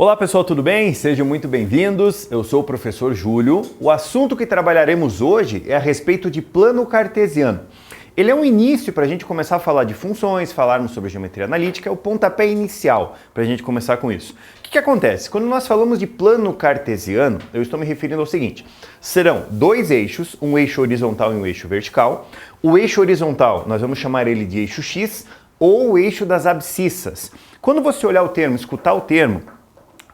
Olá pessoal, tudo bem? Sejam muito bem-vindos. Eu sou o professor Júlio. O assunto que trabalharemos hoje é a respeito de plano cartesiano. Ele é um início para a gente começar a falar de funções, falarmos sobre geometria analítica, é o pontapé inicial para a gente começar com isso. O que acontece? Quando nós falamos de plano cartesiano, eu estou me referindo ao seguinte: serão dois eixos, um eixo horizontal e um eixo vertical. O eixo horizontal, nós vamos chamar ele de eixo X ou o eixo das abscissas. Quando você olhar o termo, escutar o termo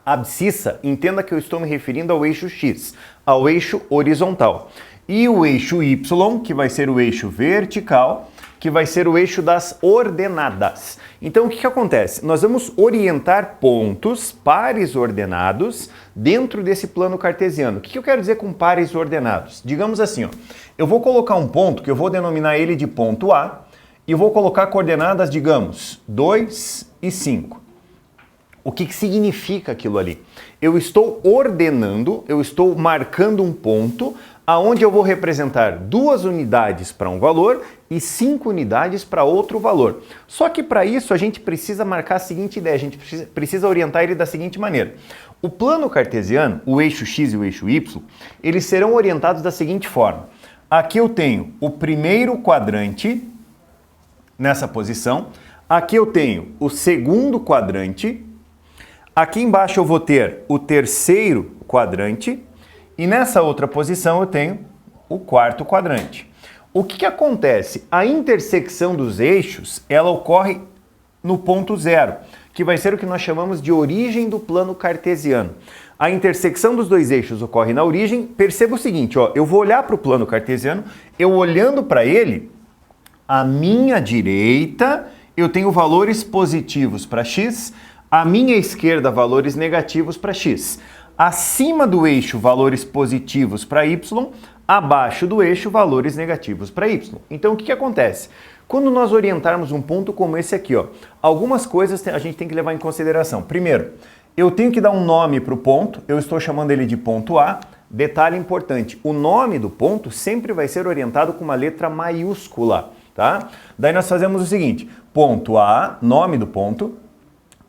abscissa, entenda que eu estou me referindo ao eixo X, ao eixo horizontal. E o eixo Y, que vai ser o eixo vertical, que vai ser o eixo das ordenadas. Então o que acontece? Nós vamos orientar pontos, pares ordenados, dentro desse plano cartesiano. O que eu quero dizer com pares ordenados? Digamos assim, ó, eu vou colocar um ponto que eu vou denominar ele de ponto A e vou colocar coordenadas, digamos, 2 e 5. O que significa aquilo ali? Eu estou ordenando, eu estou marcando um ponto aonde eu vou representar 2 unidades para um valor e 5 unidades para outro valor. Só que para isso a gente precisa marcar a seguinte ideia, a gente precisa orientar ele da seguinte maneira. O plano cartesiano, o eixo X e o eixo Y, eles serão orientados da seguinte forma. Aqui eu tenho o primeiro quadrante nessa posição, aqui eu tenho o segundo quadrante, aqui embaixo eu vou ter o terceiro quadrante e nessa outra posição eu tenho o quarto quadrante. O que acontece? A intersecção dos eixos, ela ocorre no ponto zero, que vai ser o que nós chamamos de origem do plano cartesiano. A intersecção dos dois eixos ocorre na origem. Perceba o seguinte, ó, eu vou olhar para o plano cartesiano, eu olhando para ele, à minha direita eu tenho valores positivos para x, à minha esquerda valores negativos para x. Acima do eixo valores positivos para y, abaixo do eixo valores negativos para y. Então o que acontece? Quando nós orientarmos um ponto como esse aqui, ó, algumas coisas a gente tem que levar em consideração. Primeiro, eu tenho que dar um nome para o ponto, eu estou chamando ele de ponto A. Detalhe importante, o nome do ponto sempre vai ser orientado com uma letra maiúscula, tá? Daí nós fazemos o seguinte, ponto A, nome do ponto,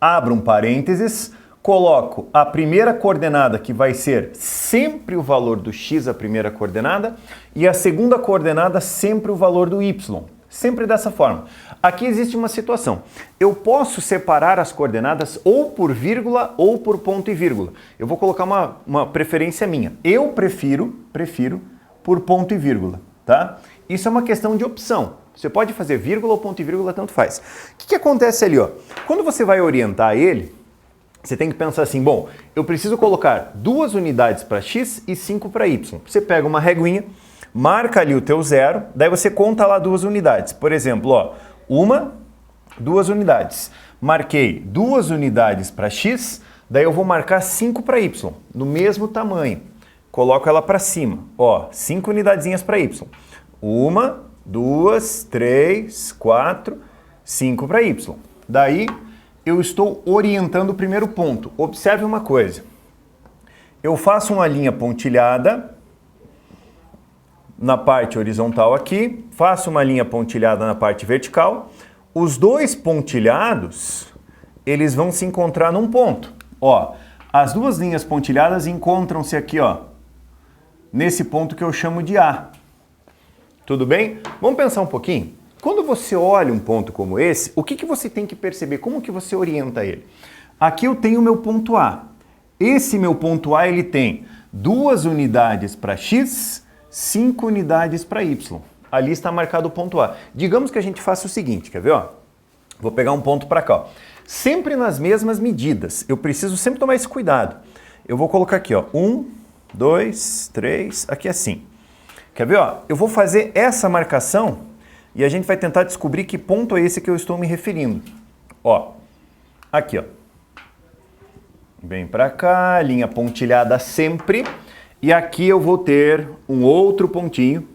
abro um parênteses, coloco a primeira coordenada, que vai ser sempre o valor do x, a primeira coordenada, e a segunda coordenada sempre o valor do y. Sempre dessa forma. Aqui existe uma situação. Eu posso separar as coordenadas ou por vírgula ou por ponto e vírgula. Eu vou colocar uma preferência minha. Eu prefiro por ponto e vírgula, tá? Isso é uma questão de opção. Você pode fazer vírgula ou ponto e vírgula, tanto faz. O que acontece ali, ó? Quando você vai orientar ele, você tem que pensar assim, bom, eu preciso colocar 2 unidades para x e 5 para y. Você pega uma reguinha, marca ali o teu zero, daí você conta lá 2 unidades. Por exemplo, ó, 2 unidades. Marquei 2 unidades para x, daí eu vou marcar 5 para y, do mesmo tamanho. Coloco ela para cima, ó, 5 unidadezinhas para y. 1, 2, 3, 4, 5 para y. Daí eu estou orientando o primeiro ponto. Observe uma coisa. Eu faço uma linha pontilhada na parte horizontal aqui, faço uma linha pontilhada na parte vertical. Os dois pontilhados, eles vão se encontrar num ponto. Ó, as duas linhas pontilhadas encontram-se aqui, ó, nesse ponto que eu chamo de A. Tudo bem? Vamos pensar um pouquinho? Quando você olha um ponto como esse, o que você tem que perceber? Como que você orienta ele? Aqui eu tenho o meu ponto A. Esse meu ponto A, ele tem 2 unidades para x, 5 unidades para y. Ali está marcado o ponto A. Digamos que a gente faça o seguinte, quer ver? Ó? Vou pegar um ponto para cá. Ó. Sempre nas mesmas medidas. Eu preciso sempre tomar esse cuidado. Eu vou colocar aqui, ó, 1, 2, 3, aqui assim. Quer ver? Ó? Eu vou fazer essa marcação e a gente vai tentar descobrir que ponto é esse que eu estou me referindo. Ó, aqui, ó. Vem para cá, linha pontilhada sempre. E aqui eu vou ter um outro pontinho.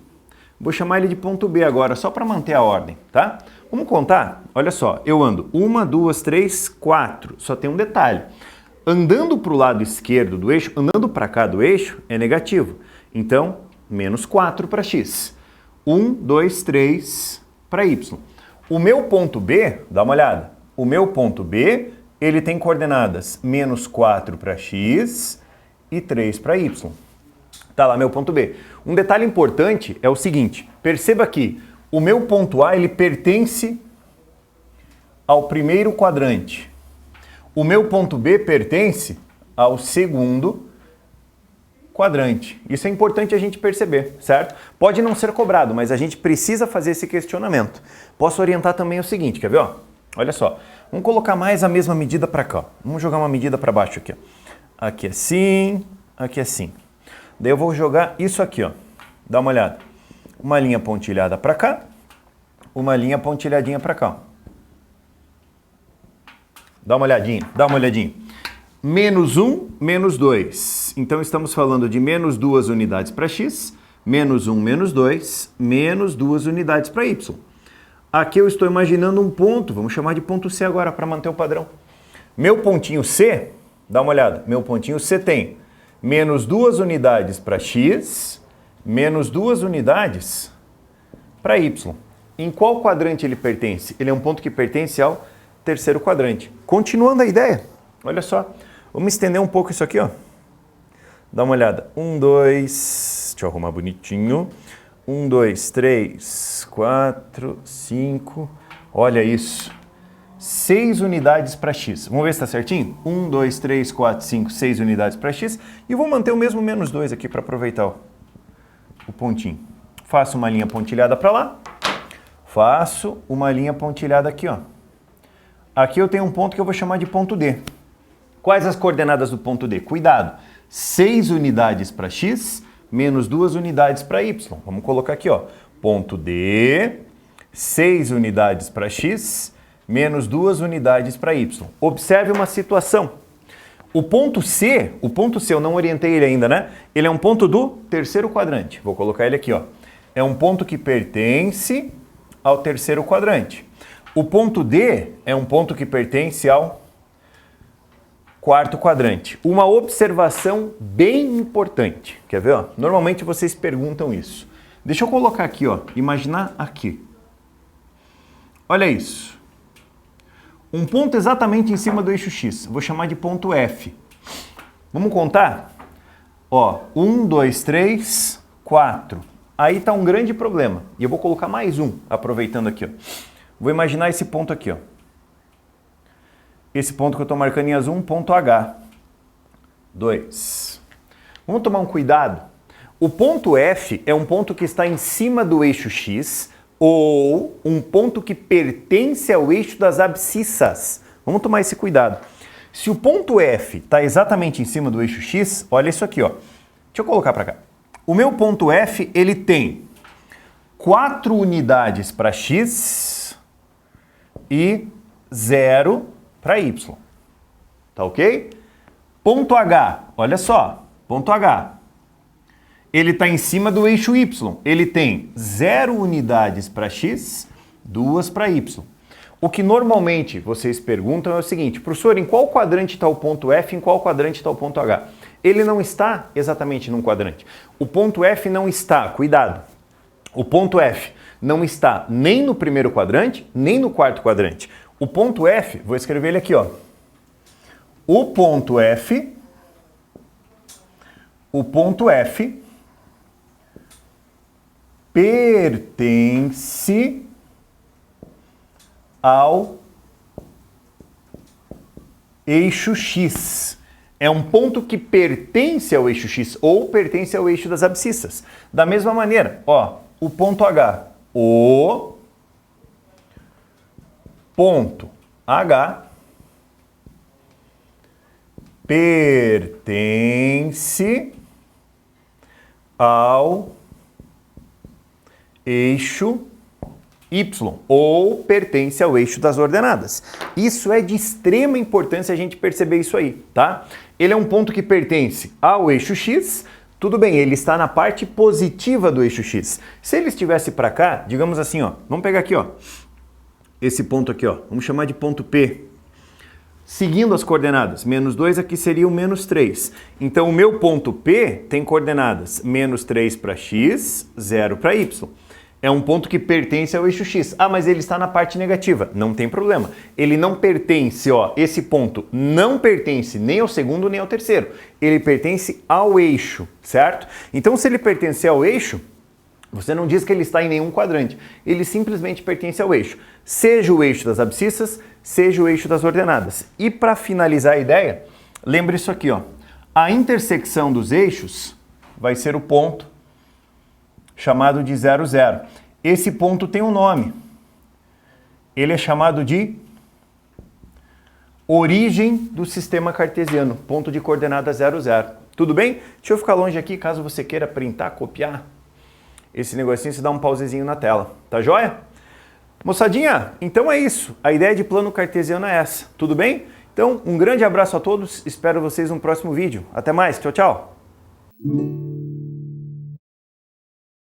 Vou chamar ele de ponto B agora, só para manter a ordem, tá? Vamos contar? Olha só, eu ando 1, 2, 3, 4. Só tem um detalhe. Andando para o lado esquerdo do eixo, andando para cá do eixo, é negativo. Então, menos 4 para x. 1, 2, 3 para y. O meu ponto B, dá uma olhada, o meu ponto B ele tem coordenadas menos 4 para x e 3 para y. Tá lá meu ponto B. Um detalhe importante é o seguinte, perceba que o meu ponto A ele pertence ao primeiro quadrante. O meu ponto B pertence ao segundo quadrante. Isso é importante a gente perceber, certo? Pode não ser cobrado, mas a gente precisa fazer esse questionamento. Posso orientar também o seguinte, quer ver? Ó? Olha só, vamos colocar mais a mesma medida para cá. Ó. Vamos jogar uma medida para baixo aqui. Ó. Aqui assim, aqui assim. Daí eu vou jogar isso aqui, ó. Dá uma olhada. Uma linha pontilhada para cá, uma linha pontilhadinha para cá. Dá uma olhadinha, dá uma olhadinha. Menos 1, menos 2. Então estamos falando de menos 2 unidades para x, menos 1, menos 2, menos 2 unidades para y. Aqui eu estou imaginando um ponto, vamos chamar de ponto C agora para manter o padrão. Meu pontinho C, dá uma olhada, meu pontinho C tem menos 2 unidades para x, menos 2 unidades para y. Em qual quadrante ele pertence? Ele é um ponto que pertence ao terceiro quadrante. Continuando a ideia, olha só. Vamos estender um pouco isso aqui, ó. Dá uma olhada. 1, 2, deixa eu arrumar bonitinho. 1, 2, 3, 4, 5, olha isso. 6 unidades para x. Vamos ver se está certinho? 1, 2, 3, 4, 5, 6 unidades para x. E vou manter o mesmo menos 2 aqui para aproveitar o pontinho. Faço uma linha pontilhada para lá. Faço uma linha pontilhada aqui, ó. Aqui eu tenho um ponto que eu vou chamar de ponto D. Quais as coordenadas do ponto D? Cuidado, 6 unidades para x, menos 2 unidades para y. Vamos colocar aqui, ó, ponto D, 6 unidades para x, menos 2 unidades para y. Observe uma situação. O ponto C eu não orientei ele ainda, né? Ele é um ponto do terceiro quadrante. Vou colocar ele aqui, ó. É um ponto que pertence ao terceiro quadrante. O ponto D é um ponto que pertence ao quarto quadrante. Uma observação bem importante. Quer ver? Ó? Normalmente vocês perguntam isso. Deixa eu colocar aqui, ó. Imaginar aqui. Olha isso. Um ponto exatamente em cima do eixo X. Vou chamar de ponto F. Vamos contar? Ó, 1, 2, 3, 4. Aí está um grande problema. E eu vou colocar mais um, aproveitando aqui, ó. Vou imaginar esse ponto aqui, ó. Esse ponto que eu estou marcando em azul, um ponto H. 2. Vamos tomar um cuidado. O ponto F é um ponto que está em cima do eixo X ou um ponto que pertence ao eixo das abscissas. Vamos tomar esse cuidado. Se o ponto F está exatamente em cima do eixo X, olha isso aqui, ó. Deixa eu colocar para cá. O meu ponto F, ele tem 4 unidades para X e 0 para Y. Tá ok? Ponto H, olha só, ponto H. Ele está em cima do eixo Y. Ele tem 0 unidades para X, 2 para Y. O que normalmente vocês perguntam é o seguinte, professor, em qual quadrante está o ponto F, em qual quadrante está o ponto H? Ele não está exatamente num quadrante. O ponto F não está, cuidado, o ponto F não está nem no primeiro quadrante, nem no quarto quadrante. O ponto F, vou escrever ele aqui, ó. O ponto F pertence ao eixo X. É um ponto que pertence ao eixo X ou pertence ao eixo das abscissas. Da mesma maneira, ó, o ponto H. O ponto H pertence ao eixo Y ou pertence ao eixo das ordenadas. Isso é de extrema importância a gente perceber isso aí, tá? Ele é um ponto que pertence ao eixo X, tudo bem, ele está na parte positiva do eixo X. Se ele estivesse para cá, digamos assim, ó, vamos pegar aqui, ó, esse ponto aqui, ó, vamos chamar de ponto P. Seguindo as coordenadas, menos 2 aqui seria o menos 3. Então o meu ponto P tem coordenadas menos 3 para X, 0 para Y. É um ponto que pertence ao eixo X. Ah, mas ele está na parte negativa. Não tem problema. Ele não pertence, ó, esse ponto não pertence nem ao segundo nem ao terceiro. Ele pertence ao eixo, certo? Então, se ele pertencer ao eixo, você não diz que ele está em nenhum quadrante. Ele simplesmente pertence ao eixo. Seja o eixo das abscissas, seja o eixo das ordenadas. E para finalizar a ideia, lembre isso aqui, ó. A intersecção dos eixos vai ser o ponto chamado de 0, 0. Esse ponto tem um nome. Ele é chamado de origem do sistema cartesiano, ponto de coordenada 0, 0. Tudo bem? Deixa eu ficar longe aqui, caso você queira printar, copiar esse negocinho, você dá um pausezinho na tela. Tá joia? Moçadinha, então é isso. A ideia de plano cartesiano é essa. Tudo bem? Então, um grande abraço a todos. Espero vocês no próximo vídeo. Até mais. Tchau, tchau.